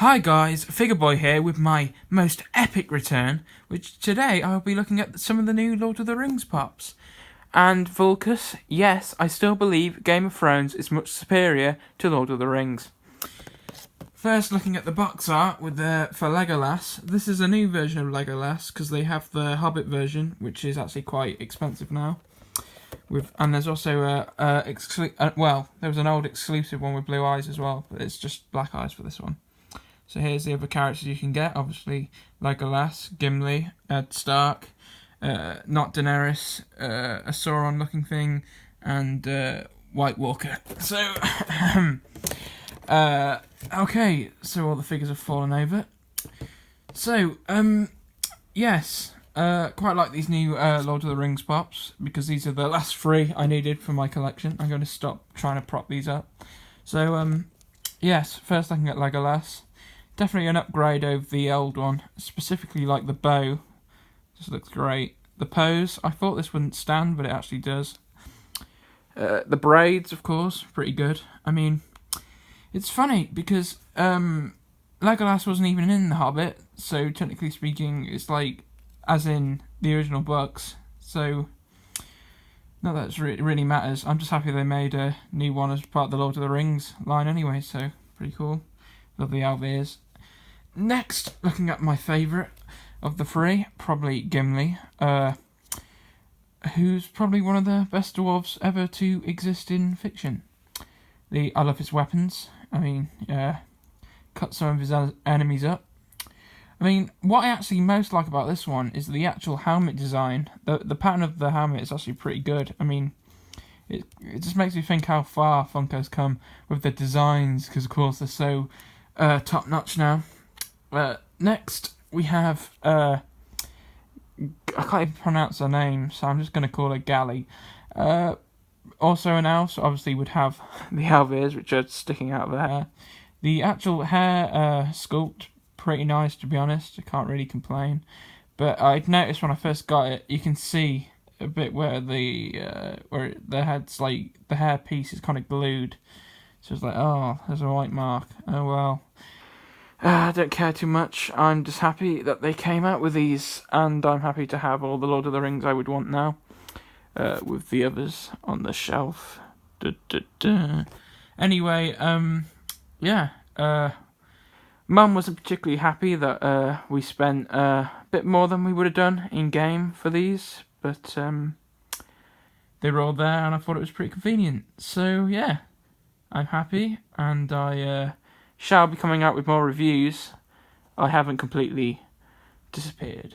Hi guys, Figure-Boi here with my most epic return, which today I'll be looking at some of the new Lord of the Rings pops. And Vulcus, yes, I still believe Game of Thrones is much superior to Lord of the Rings. First, looking at the box art for Legolas. This is a new version of Legolas because they have the Hobbit version, which is actually quite expensive now. And there's also there was an old exclusive one with blue eyes as well, but it's just black eyes for this one. So here's the other characters you can get. Obviously, Legolas, Gimli, Ed Stark, not Daenerys, a Sauron-looking thing, and White Walker. So, okay, so all the figures have fallen over. So, yes, quite like these new Lord of the Rings pops, because these are the last three I needed for my collection. I'm going to stop trying to prop these up. So, yes, first looking at Legolas. Definitely an upgrade over the old one, specifically like the bow. Just looks great. The pose, I thought this wouldn't stand, but it actually does. The braids, of course, pretty good. I mean, it's funny because Legolas wasn't even in The Hobbit, so technically speaking, it's like as in the original books. So, not that it really matters. I'm just happy they made a new one as part of the Lord of the Rings line anyway, so pretty cool. Love the Alvirs. Next, looking at my favourite of the three, probably Gimli, who's probably one of the best dwarves ever to exist in fiction. I love his weapons. I mean, cut some of his enemies up. I mean, what I actually most like about this one is the actual helmet design. The pattern of the helmet is actually pretty good. I mean, it just makes me think how far Funko's come with the designs, because of course they're so top notch now. Next we have I can't even pronounce her name, so I'm just going to call her Galley. Also an elf, so obviously would have the Alvirs, which are sticking out of the hair. The actual hair sculpt, pretty nice to be honest. I can't really complain. But I'd noticed when I first got it, you can see a bit where the head's like the hair piece is kind of glued. So it's like, oh, there's a white mark. Oh well. I don't care too much. I'm just happy that they came out with these, and I'm happy to have all the Lord of the Rings I would want now, with the others on the shelf. Anyway, yeah. Mum wasn't particularly happy that we spent a bit more than we would have done in game for these, but they were all there, and I thought it was pretty convenient. So yeah, I'm happy, and I shall be coming out with more reviews. I haven't completely disappeared.